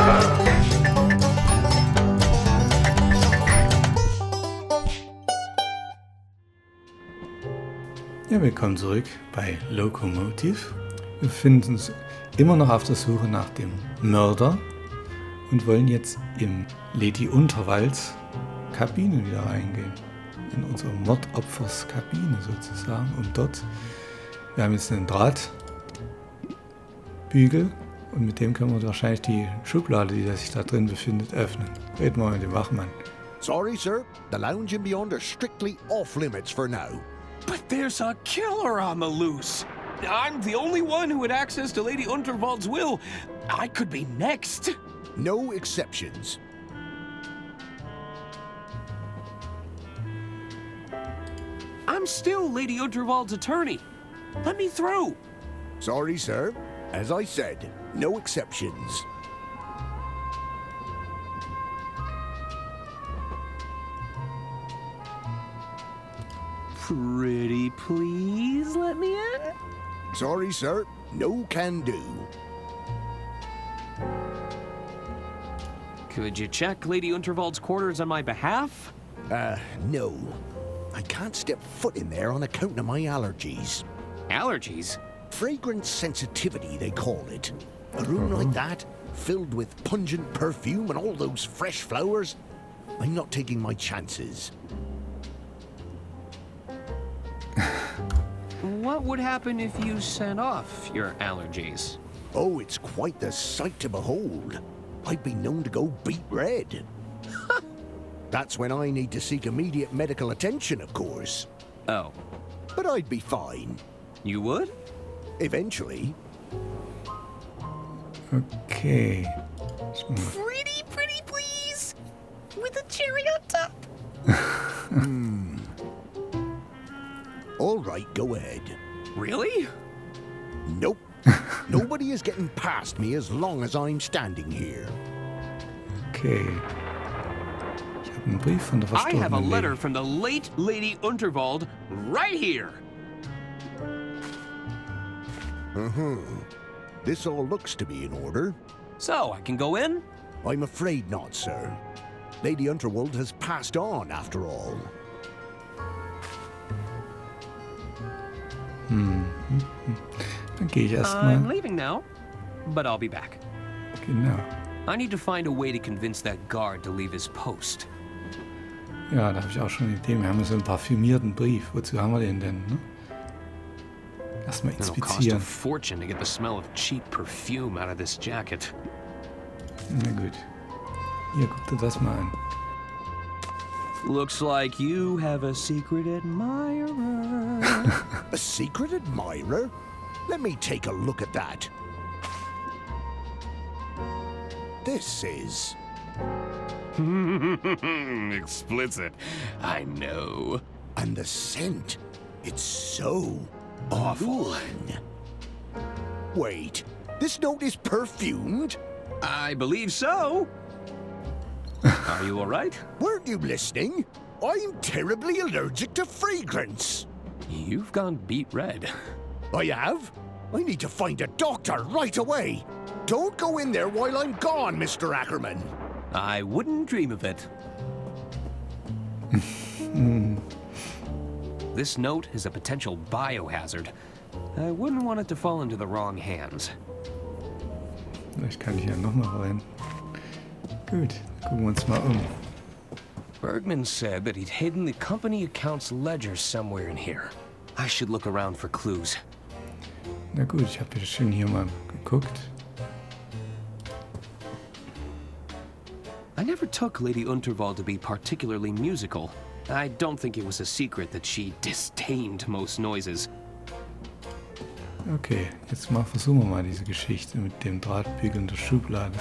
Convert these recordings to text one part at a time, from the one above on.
Ja, willkommen zurück bei Loco. Wir befinden uns immer noch auf der Suche nach dem Mörder und wollen jetzt in Lady Unterwalds Kabine wieder reingehen. In unsere Mordopfers Kabine sozusagen. Und dort, wir haben jetzt einen Drahtbügel und mit dem können wir wahrscheinlich die Schublade, die sich da drin befindet, öffnen. Reden wir mal mit dem Wachmann. Sorry, sir. The lounge and beyond are strictly off limits for now. But there's a killer on the loose. I'm the only one who had access to Lady Unterwald's will. I could be next. No exceptions. I'm still Lady Unterwald's attorney. Let me through. Sorry, sir. As I said, no exceptions. Pretty please let me in? Sorry, sir. No can do. Could you check Lady Unterwald's quarters on my behalf? No. I can't step foot in there on account of my allergies. Allergies? Fragrance sensitivity, they call it. A room like that, filled with pungent perfume and all those fresh flowers, I'm not taking my chances. What would happen if you sent off your allergies? Oh, it's quite the sight to behold. I'd be known to go beet red. That's when I need to seek immediate medical attention, of course. Oh. But I'd be fine. You would? Eventually. Okay. Pretty please? With a cherry on top? All right, go ahead. Really? Nope. Nobody is getting past me as long as I'm standing here. Okay. Ich habe einen Brief von der I have a verstorbenen letter Lady. from the late Lady Unterwald right here. This all looks to be in order. So, I can go in? I'm afraid not, sir. Lady Unterwald has passed on, after all. Dann gehe ich I'm erstmal. leaving now, but I'll be back. Genau. I need to find a way to convince that guard to leave his post. Ja, da habe ich auch schon eine Idee. Wir haben so einen parfümierten Brief. Wozu haben wir den denn? Ne? Erstmal It'll cost a inspizieren. fortune to get the smell of cheap perfume out of this jacket. Na gut. Hier, guck dir das mal an. Looks like you have a secret admirer. A secret admirer? Let me take a look at that. This is... Explicit. I know. And the scent. It's so... Awful. Wait, this note is perfumed? I believe so. Are you all right? Weren't you listening? I'm terribly allergic to fragrance. You've gone beet red. I have? I need to find a doctor right away. Don't go in there while I'm gone, Mr. Ackerman. I wouldn't dream of it. This note is a potential biohazard. I wouldn't want it to fall into the wrong hands. Vielleicht kann ich ja nochmal rein. Gut, gucken wir uns mal um. Bergman said that he'd hidden the company account's ledger somewhere in here. I should look around for clues. Na gut, ich habe schön hier mal geguckt. I never took Lady Unterwald to be particularly musical. I don't think it was a secret that she disdained most noises. Okay, jetzt mal versuchen wir mal diese Geschichte mit dem Drahtbügel in der Schublade.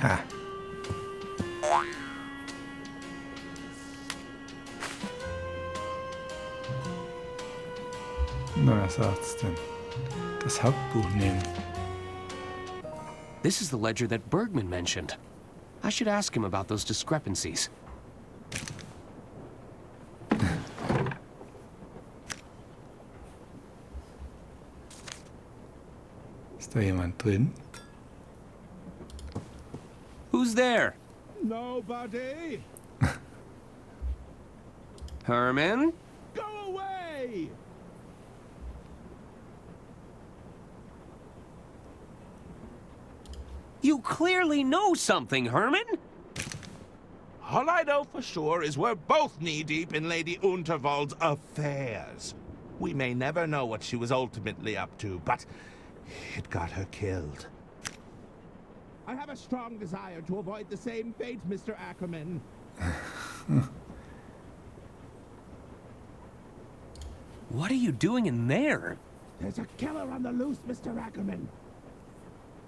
Ah. Na, was sagt's denn? Das Hauptbuch nehmen. This is the ledger that Bergman mentioned. I should ask him about those discrepancies. Ist da jemand drin? Who's there? Nobody! Herman? Go away! You clearly know something, Herman. All I know for sure is we're both knee-deep in Lady Unterwald's affairs. We may never know what she was ultimately up to, but it got her killed. I have a strong desire to avoid the same fate, Mr. Ackerman. What are you doing in there? There's a killer on the loose, Mr. Ackerman.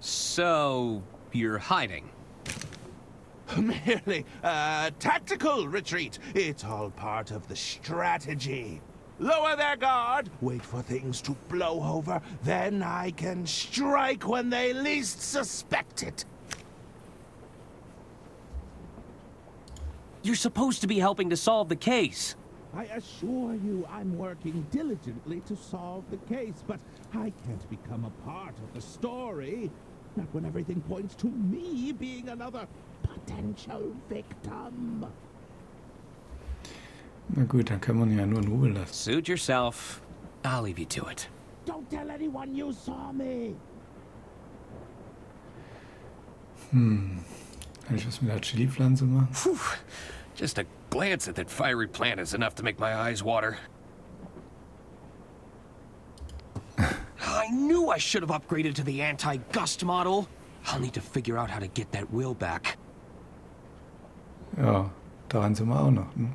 So, you're hiding. Merely a tactical retreat. It's all part of the strategy. Lower their guard, wait for things to blow over, then I can strike when they least suspect it. You're supposed to be helping to solve the case. I assure you I'm working diligently to solve the case, but I can't become a part of the story. Not when everything points to me being another potential victim. Na gut, dann kann man ihn ja nur in Ruhe lassen. Suit yourself. I'll leave you to it. Don't tell anyone you saw me. Kann ich was mit der Chili-Pflanze machen? Phew. Just a glance at that fiery plant is enough to make my eyes water. I knew I should have upgraded to the anti-gust model. I'll need to figure out how to get that wheel back. Ja, daran sind wir auch noch. Ne?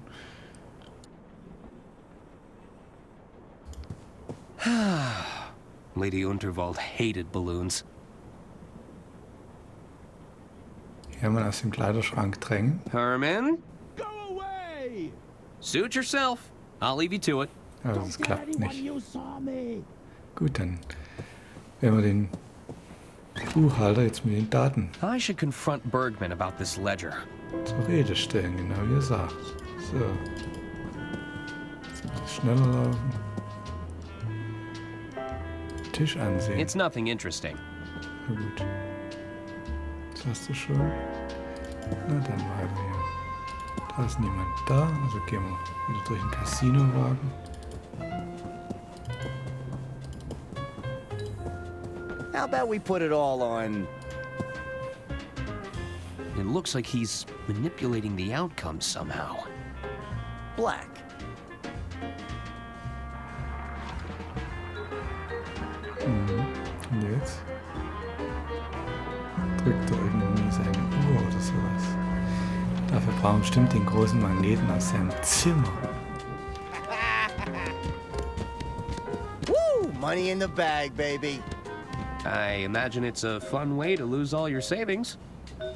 Lady Unterwald hated balloons. Hier mal aus dem Kleiderschrank drängen. Herman? Go away! Suit yourself. I'll leave you to it. Aber das klappt anyone nicht. you saw me. Gut, dann werden wir den Buchhalter jetzt mit den Daten I should confront Bergman about this ledger. zur Rede stellen, genau wie er sagt. So. Jetzt muss es schneller laufen. Tisch ansehen. It's nothing interesting. Na gut. Das hast du schon. Na dann weiter hier. Da ist niemand da, also gehen wir wieder durch den Casinowagen. How about we put it all on... It looks like he's manipulating the outcome somehow. black? Und jetzt drückt er irgendwie seine Uhr oder sowas. Dafür brauchen wir bestimmt den großen Magneten aus seinem Zimmer. Woo! Money in the bag, baby. I imagine it's a fun way to lose all your savings.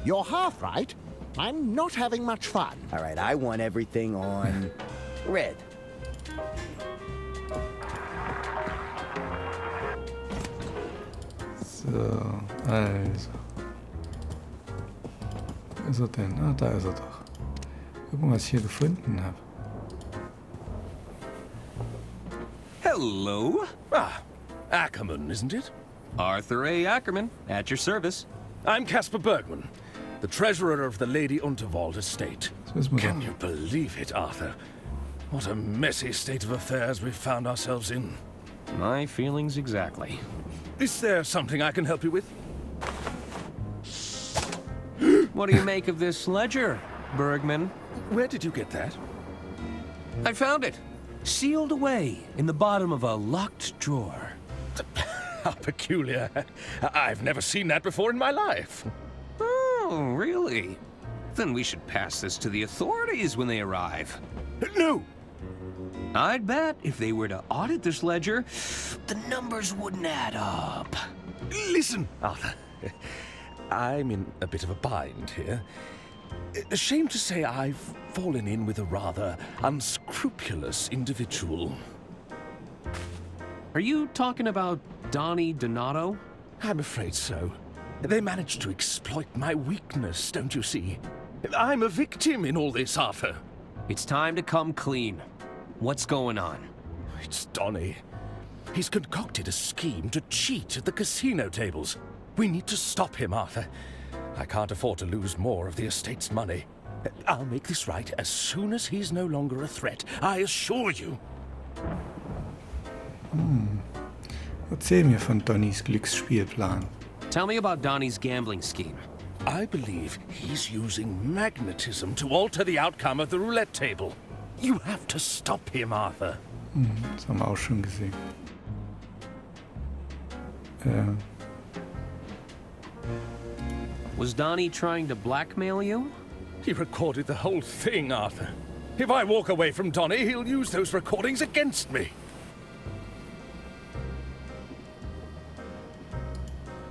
You're half right. I'm not having much fun. All right, I want everything on red. So, also. Wo ist er denn? Ah, da ist er doch. Gucken, was ich hier gefunden habe. Hello. Ah, Ackerman, isn't it? Arthur A. Ackerman, at your service. I'm Caspar Bergman, the treasurer of the Lady Unterwald estate. Das wissen wir Can doch. you believe it, Arthur? What a messy state of affairs we've found ourselves in. My feelings exactly. Is there something I can help you with? What do you make of this ledger, Bergman? Where did you get that? I found it, sealed away in the bottom of a locked drawer. How peculiar. I've never seen that before in my life. Oh, really? Then we should pass this to the authorities when they arrive. No! I'd bet if they were to audit this ledger, the numbers wouldn't add up. Listen, Arthur. I'm in a bit of a bind here. Ashamed to say I've fallen in with a rather unscrupulous individual. Are you talking about Donnie Donato? I'm afraid so. They managed to exploit my weakness, don't you see? I'm a victim in all this, Arthur. It's time to come clean. What's going on? It's Donnie. He's concocted a scheme to cheat at the casino tables. We need to stop him, Arthur. I can't afford to lose more of the estate's money. I'll make this right as soon as he's no longer a threat. I assure you. Erzähl mir von Donnys Glücksspielplan. Tell me about Donnie's gambling scheme. I believe he's using magnetism to alter the outcome of the roulette table. You have to stop him, Arthur. Das haben wir auch schon gesehen. Was Donnie trying to blackmail you? He recorded the whole thing, Arthur. If I walk away from Donnie, he'll use those recordings against me.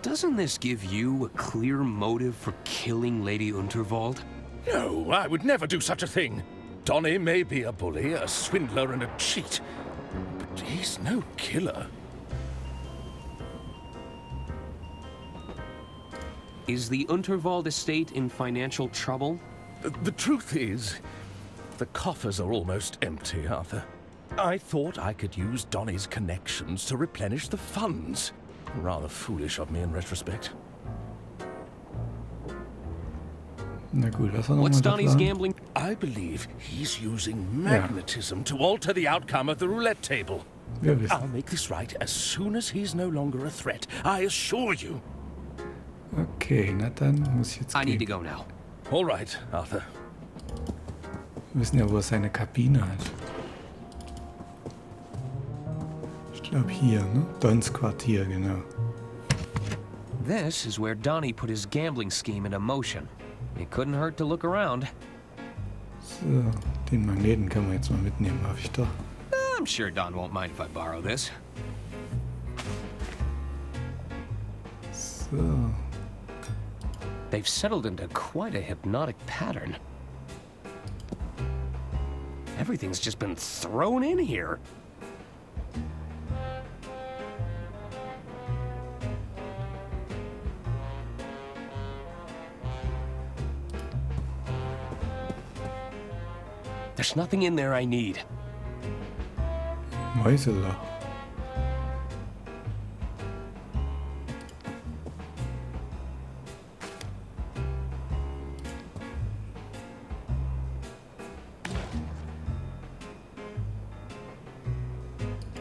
Doesn't this give you a clear motive for killing Lady Unterwald? No, I would never do such a thing. Donnie may be a bully, a swindler, and a cheat, but he's no killer. Is the Unterwald estate in financial trouble? The truth is, the coffers are almost empty, Arthur. I thought I could use Donnie's connections to replenish the funds. Rather foolish of me in retrospect. Na gut, was war nochmal What's der Donnie's Plan? gambling? I believe he's using magnetism to alter the outcome of the roulette table. Wir wissen. I'll make this right as soon as he's no longer a threat. I assure you. Okay, na dann muss ich jetzt I need to gehen. go now. All right, Arthur. Wir wissen ja, wo er seine Kabine hat. Ich glaube hier, ne? Dons Quartier, genau. This is where Donnie put his gambling scheme into motion. It couldn't hurt to look around. So, den Magneten können wir jetzt mal mitnehmen, hoffe ich doch. I'm sure Don won't mind if I borrow this. So, They've settled into quite a hypnotic pattern. Everything's just been thrown in here. There's nothing in there I need. Mäuseloch.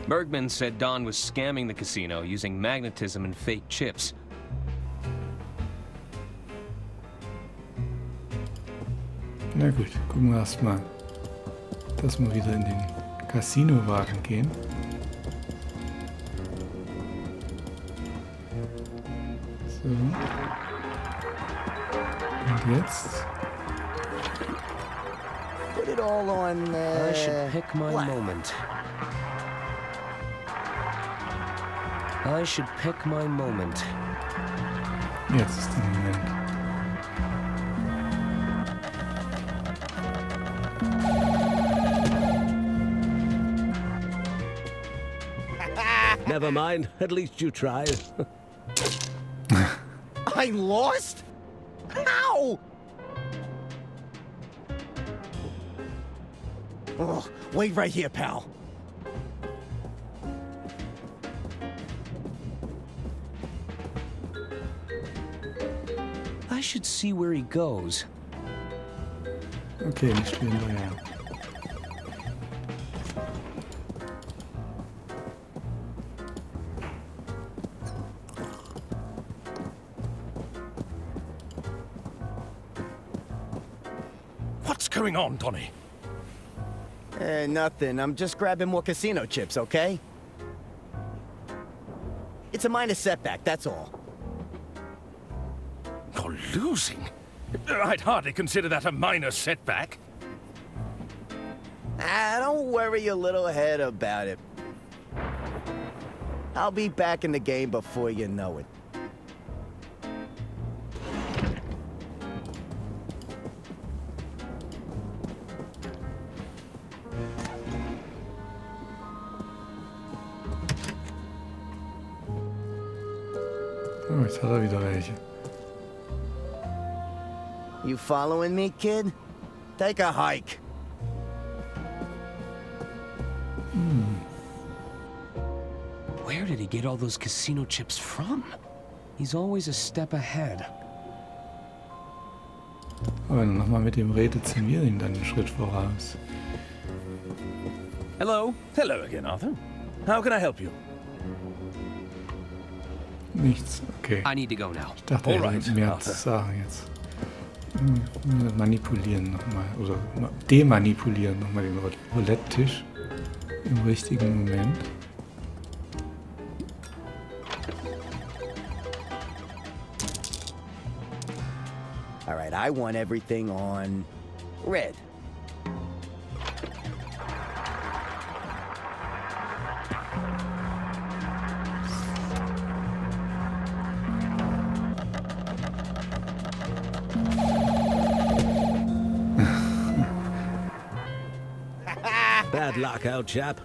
Bergman said Don was scamming the casino using magnetism and fake chips. Na gut, gucken wir erstmal, dass wir wieder in den Casinowagen gehen. So. Und jetzt? Put it all on, I should pick my black. moment. I should pick my moment. Jetzt ist der Moment. Never mind. At least you tried. I lost? How? Oh, wait right here, pal. I should see where he goes. Okay, nicht hinterher. What's going on, Donnie? Nothing. I'm just grabbing more casino chips, okay? It's a minor setback, that's all. You're losing? I'd hardly consider that a minor setback. Don't worry your little head about it. I'll be back in the game before you know it. Oh, jetzt hat er wieder welche. You following me, kid? Take a hike. did he get all those casino chips from? He's always a step ahead. Aber wenn er nochmal mit ihm redet, sind wir ihm dann einen Schritt voraus. Hello. Hello again, Arthur. How can I help you? Nichts, okay. I need to go now. Ich dachte, er Alright, hätte mehr Arthur. zu sagen jetzt. Manipulieren nochmal, oder demanipulieren nochmal den Roulette-Tisch im richtigen Moment. All right, I want everything on red. Bad luck, old chap.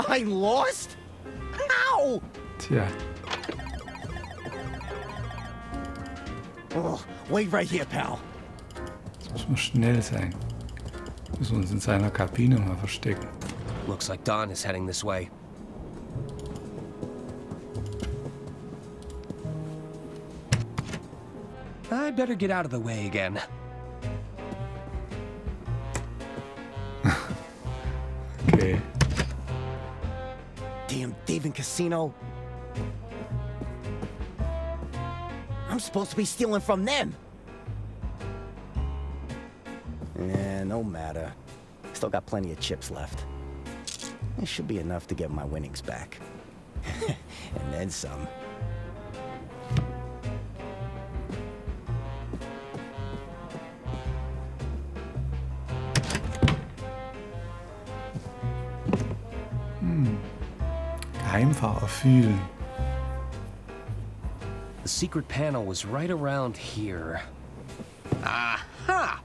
I lost? How? Tja, Oh, wait right here, pal. jetzt muss man schnell sein. Müssen wir uns in seiner Kabine mal verstecken. Looks like Don is heading this way. I better get out of the way again. Okay. Damn thieving casino. I'm supposed to be stealing from them. No matter. Still got plenty of chips left. It should be enough to get my winnings back. And then some. Geheimfahrer fühlen. The secret panel was right around here. Aha!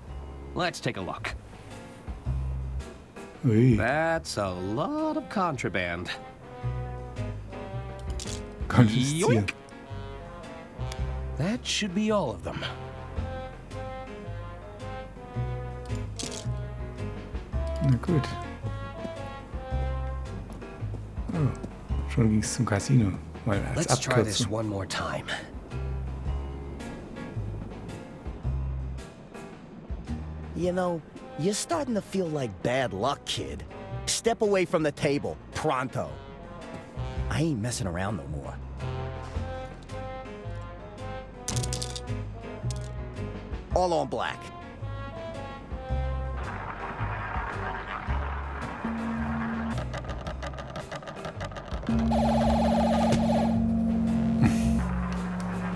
Let's take a look. Ui, That's a lot of contraband. konfiszieren. Yoink! That should be all of them. Na gut. Oh, schon ging es zum Casino. Mal als Let's try this Abkürzung. one more time. You know, you're starting to feel like bad luck, kid. Step away from the table, pronto. I ain't messing around no more. All on black.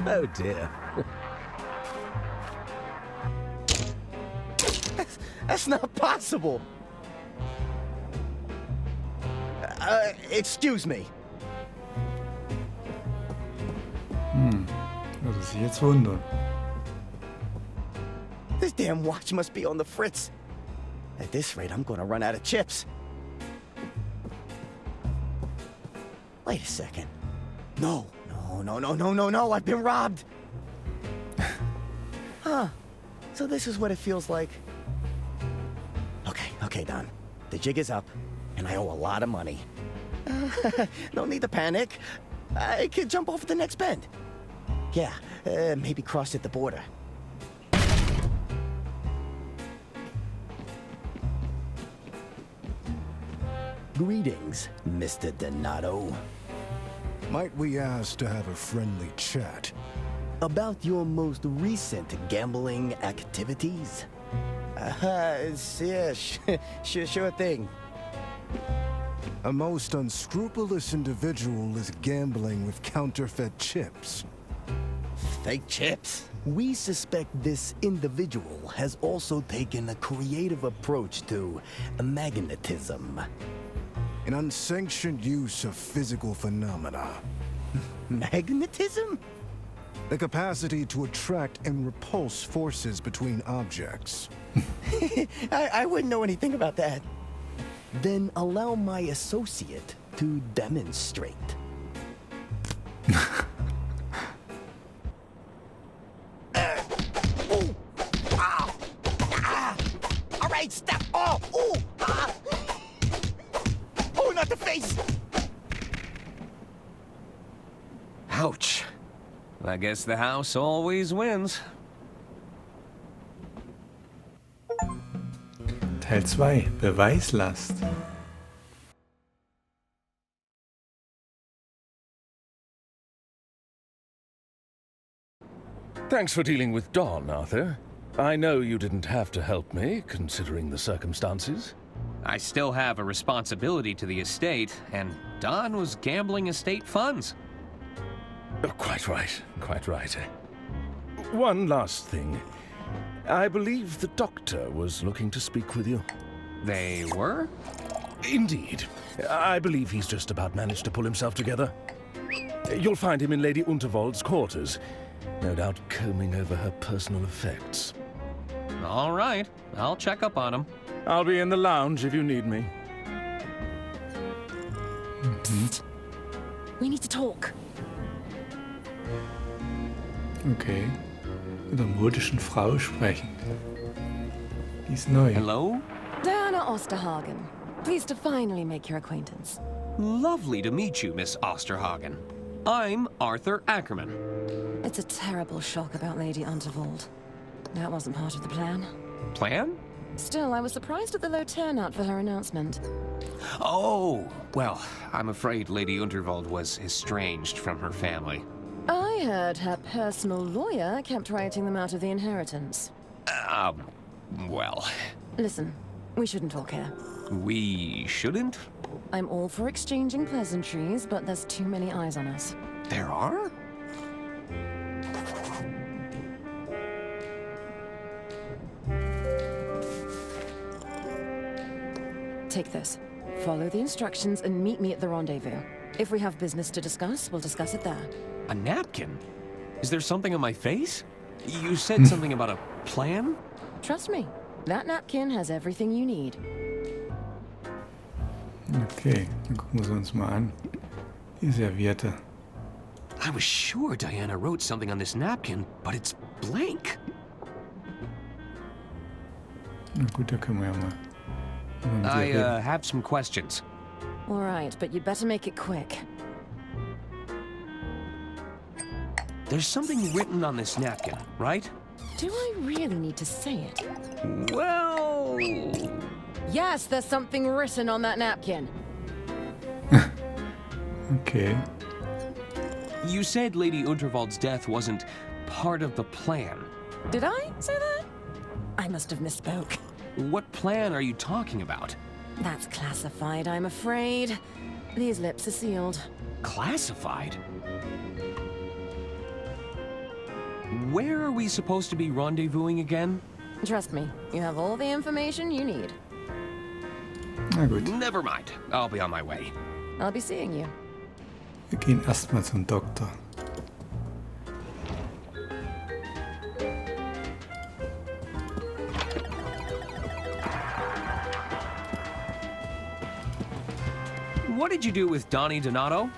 Oh dear. That's not possible. Excuse me. Würde sich jetzt wundern. This damn watch must be on the fritz. At this rate, I'm gonna run out of chips. Wait a second. No, I've been robbed. Huh. So this is what it feels like. Okay, Don. The jig is up, and I owe a lot of money. No need to panic. I could jump off at the next bend. Yeah, maybe cross at the border. Greetings, Mr. Donato. Might we ask to have a friendly chat? About your most recent gambling activities? Yeah, sure thing. A most unscrupulous individual is gambling with counterfeit chips. Fake chips? We suspect this individual has also taken a creative approach to magnetism. An unsanctioned use of physical phenomena. Magnetism? The capacity to attract and repulse forces between objects. I wouldn't know anything about that. Then allow my associate to demonstrate. All right, stop. Oh, not the I guess the house always wins. Teil 2. Beweislast. Thanks for dealing with Don, Arthur. I know you didn't have to help me, considering the circumstances. I still have a responsibility to the estate, and Don was gambling estate funds. Oh, quite right, quite right. One last thing. I believe the doctor was looking to speak with you. They were? Indeed. I believe he's just about managed to pull himself together. You'll find him in Lady Unterwald's quarters, no doubt combing over her personal effects. All right, I'll check up on him. I'll be in the lounge if you need me. We need to talk. Okay. Mit der modischen Frau sprechen. Die ist neu. Hello? Diana Osterhagen. Pleased to finally make your acquaintance. Lovely to meet you, Miss Osterhagen. I'm Arthur Ackerman. It's a terrible shock about Lady Unterwald. That wasn't part of the plan. Plan? Still, I was surprised at the low turnout for her announcement. Oh, well, I'm afraid Lady Unterwald was estranged from her family. I heard her personal lawyer kept writing them out of the inheritance. Well... Listen, we shouldn't talk here. We shouldn't? I'm all for exchanging pleasantries, but there's too many eyes on us. There are? Take this. Follow the instructions and meet me at the rendezvous. If we have business to discuss, we'll discuss it there. A napkin? Is there something on my face? You said something about a plan? Trust me, that napkin has everything you need. Okay, dann gucken wir sie uns mal an. Die Serviette. I was sure Diana wrote something on this napkin, but it's blank. Na gut, da können wir ja mal. I have some questions. All right, but you'd better make it quick. There's something written on this napkin, right? Do I really need to say it? Well... Yes, there's something written on that napkin. Okay. You said Lady Unterwald's death wasn't part of the plan. Did I say that? I must have misspoke. What plan are you talking about? That's classified, I'm afraid. These lips are sealed. Classified? Where are we supposed to be rendezvousing again? Trust me, you have all the information you need. Na gut. Never mind. I'll be on my way. I'll be seeing you. Wir gehen erstmal zum Doktor. What did you do with Donnie Donato?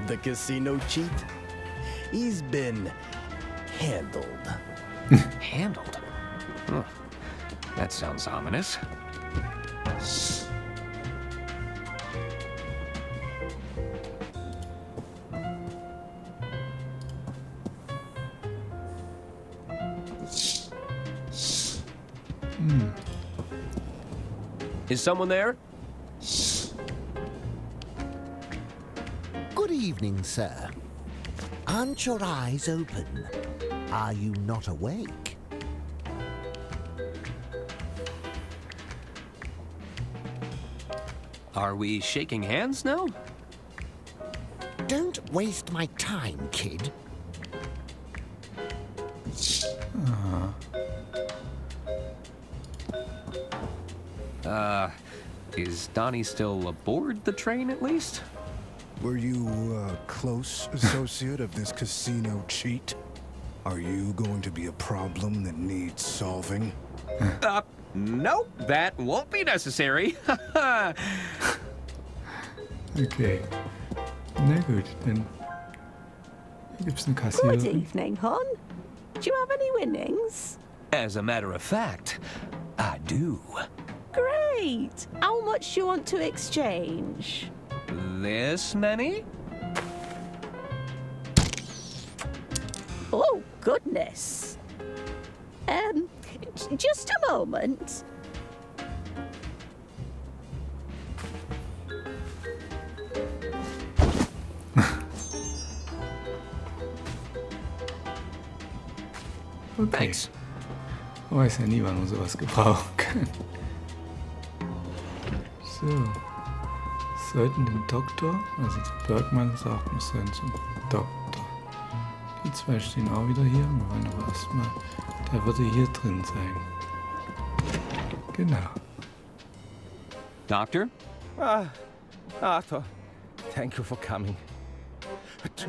The casino cheat? He's been handled. Handled? Huh. That sounds ominous. Is someone there? Good evening, sir. Aren't your eyes open? Are you not awake? Are we shaking hands now? Don't waste my time, kid. Is Donnie still aboard the train at least? Were you a close associate of this casino cheat? Are you going to be a problem that needs solving? Nope, that won't be necessary. Okay. Na gut, dann hier gibt's eine Good Kassiererin. evening, hon. Do you have any winnings? As a matter of fact, I do. Great. How much do you want to exchange? This many? Oh, goodness. Just a moment. Okay. Thanks. Man weiß ja nie, wann man sowas gebrauchen kann. So. Sollten den Doktor, also der Bergmann sagt, wir sollen zum Doktor. Die zwei stehen auch wieder hier. Wir wollen aber erstmal, der würde hier drin sein. Genau. Doctor? Arthur, thank you for coming.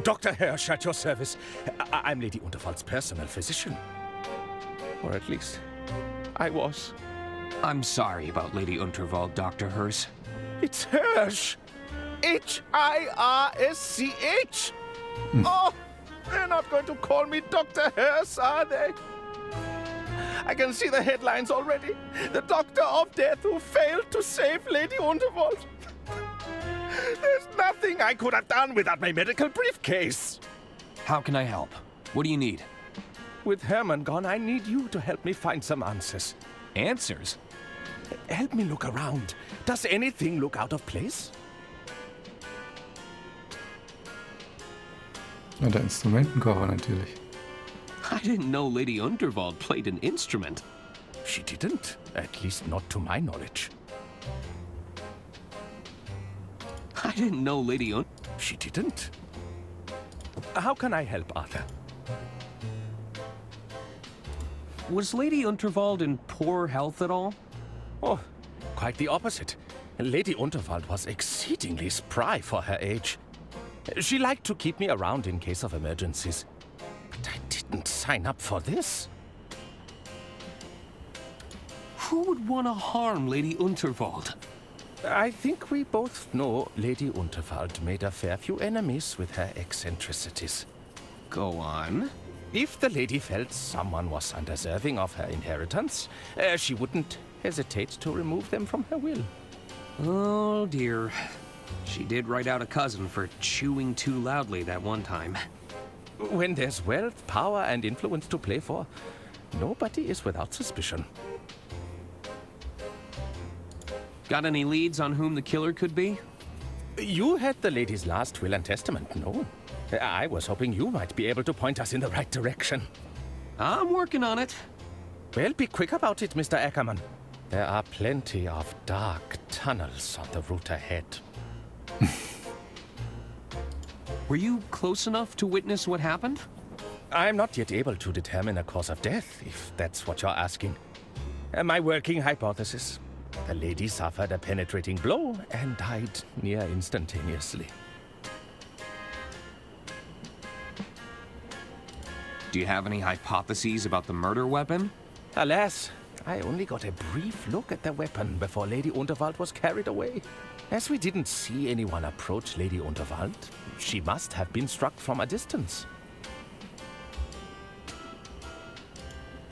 Dr. Hirsch at your service. I'm Lady Unterwald's personal physician. Or at least, I was. I'm sorry about Lady Unterwald, Dr. Hirsch. It's Hirsch! H-I-R-S-C-H! Oh, they're not going to call me Dr. Hirsch, are they? I can see the headlines already. The Doctor of Death who failed to save Lady Unterwald. There's nothing I could have done without my medical briefcase. How can I help? What do you need? With Herman gone, I need you to help me find some answers. Answers? Help me look around. Does anything look out of place? Ja, der Instrumentenkoffer natürlich. I didn't know Lady Unterwald played an instrument. She didn't. At least not to my knowledge. I didn't know Lady She didn't. How can I help, Arthur? Was Lady Unterwald in poor health at all? Oh, quite the opposite. Lady Unterwald was exceedingly spry for her age. She liked to keep me around in case of emergencies. But I didn't sign up for this. Who would want to harm Lady Unterwald? I think we both know Lady Unterwald made a fair few enemies with her eccentricities. Go on. If the lady felt someone was undeserving of her inheritance, she wouldn't hesitate to remove them from her will. Oh dear. She did write out a cousin for chewing too loudly that one time. When there's wealth, power, and influence to play for, nobody is without suspicion. Got any leads on whom the killer could be? You had the lady's last will and testament, no? I was hoping you might be able to point us in the right direction. I'm working on it. Well, be quick about it, Mr. Ackerman. There are plenty of dark tunnels on the route ahead. Were you close enough to witness what happened? I'm not yet able to determine a cause of death, if that's what you're asking. My working hypothesis. The lady suffered a penetrating blow and died near instantaneously. Do you have any hypotheses about the murder weapon? Alas, I only got a brief look at the weapon before Lady Unterwald was carried away. As we didn't see anyone approach Lady Unterwald, she must have been struck from a distance.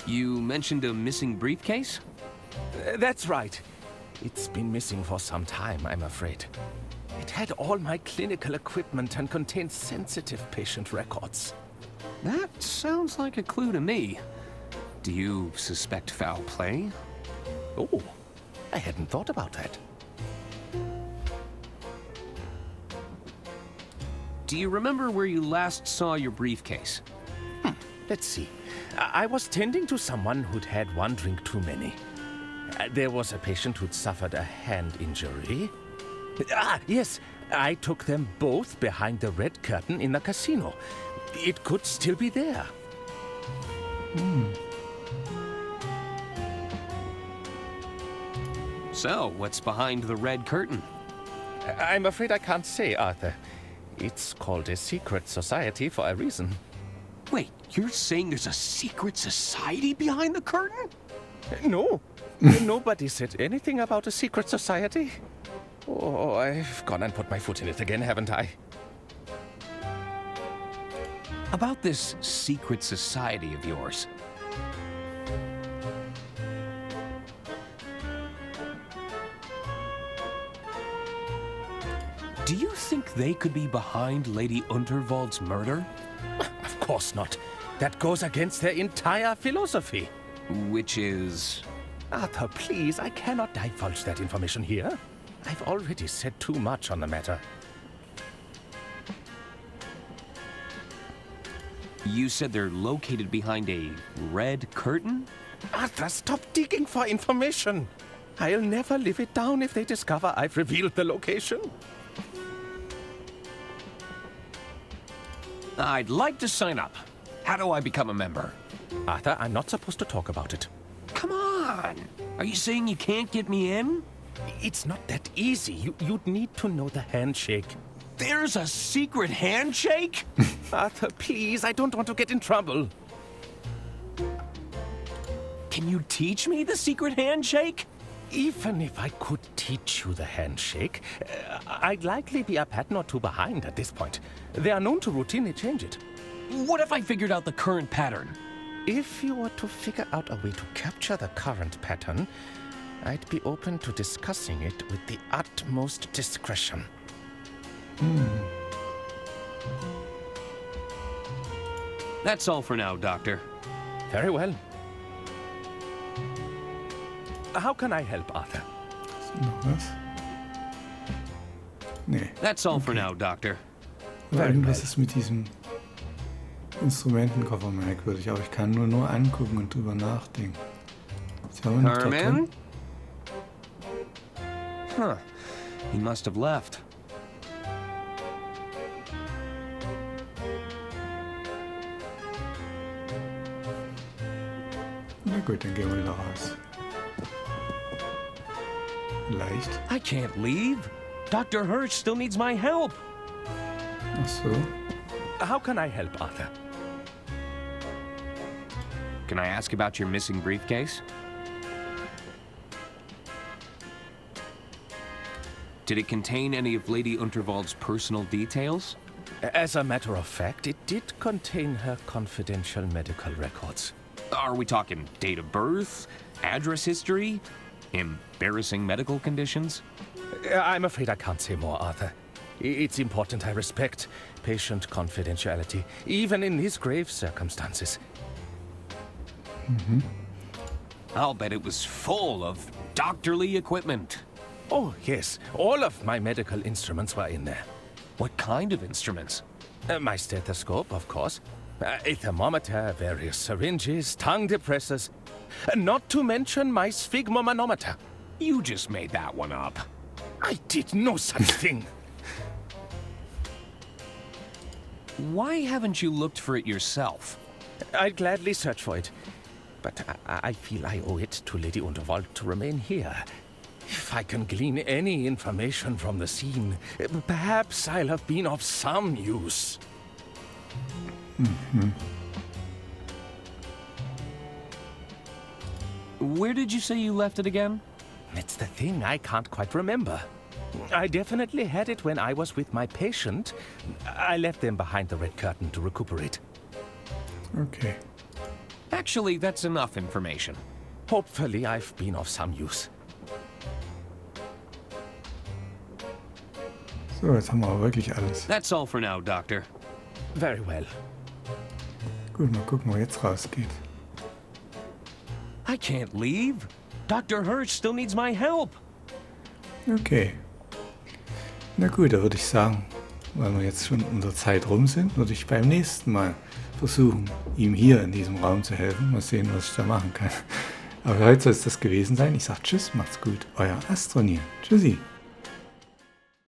You mentioned a missing briefcase? That's right. It's been missing for some time, I'm afraid. It had all my clinical equipment and contained sensitive patient records. That sounds like a clue to me. Do you suspect foul play? Oh, I hadn't thought about that. Do you remember where you last saw your briefcase? Let's see. I was tending to someone who'd had one drink too many. There was a patient who'd suffered a hand injury. Yes, I took them both behind the red curtain in the casino. It could still be there. So, what's behind the red curtain? I'm afraid I can't say, Arthur. It's called a secret society for a reason. Wait, you're saying there's a secret society behind the curtain? No. Nobody said anything about a secret society. Oh, I've gone and put my foot in it again, haven't I? About this secret society of yours. Do you think they could be behind Lady Unterwald's murder? Of course not. That goes against their entire philosophy. Which is... Arthur, please, I cannot divulge that information here. I've already said too much on the matter. You said they're located behind a red curtain? Arthur, stop digging for information. I'll never live it down if they discover I've revealed the location. I'd like to sign up. How do I become a member? Arthur, I'm not supposed to talk about it. Come on! Are you saying you can't get me in? It's not that easy. You'd need to know the handshake. There's a secret handshake? Arthur, please, I don't want to get in trouble. Can you teach me the secret handshake? Even if I could teach you the handshake, I'd likely be a pattern or two behind at this point. They are known to routinely change it. What if I figured out the current pattern? If you were to figure out a way to capture the current pattern, I'd be open to discussing it with the utmost discretion. That's all for now, Doctor. Very well. How can I help, Arthur? Noch was? Nee. That's all for now, Doctor. Aber irgendwas ist mit diesem Instrumentenkoffer merkwürdig, aber ich kann nur angucken und drüber nachdenken. Ist ja auch nicht da drin. Herman? Huh. He must have left. Na gut, dann gehen wir wieder raus. Leicht. I can't leave. Dr. Hirsch still needs my help. Ach so. How can I help, Arthur? Can I ask about your missing briefcase? Did it contain any of Lady Unterwald's personal details? As a matter of fact, it did contain her confidential medical records. Are we talking date of birth, address history, embarrassing medical conditions? I'm afraid I can't say more, Arthur. It's important I respect patient confidentiality, even in these grave circumstances. I'll bet it was full of doctorly equipment. Oh, yes. All of my medical instruments were in there. What kind of instruments? My stethoscope, of course. A thermometer, various syringes, tongue depressors. Not to mention my sphygmomanometer. You just made that one up. I did no such thing. Why haven't you looked for it yourself? I'd gladly search for it. But I feel I owe it to Lady Unterwald to remain here. If I can glean any information from the scene, perhaps I'll have been of some use. Where did you say you left it again? That's the thing, I can't quite remember. I definitely had it when I was with my patient. I left them behind the red curtain to recuperate. Okay. Actually, that's enough information. Hopefully I've been of some use. So, jetzt haben wir aber wirklich alles. That's all for now, Doctor. Very well. Gut, mal gucken, wo jetzt rausgeht. I can't leave. Dr. Hirsch still needs my help. Okay. Na gut, da würde ich sagen, weil wir jetzt schon unserer Zeit rum sind, würde ich beim nächsten Mal versuchen, ihm hier in diesem Raum zu helfen. Mal sehen, was ich da machen kann. Aber für heute soll es das gewesen sein. Ich sage Tschüss, macht's gut. Euer Astronier. Tschüssi.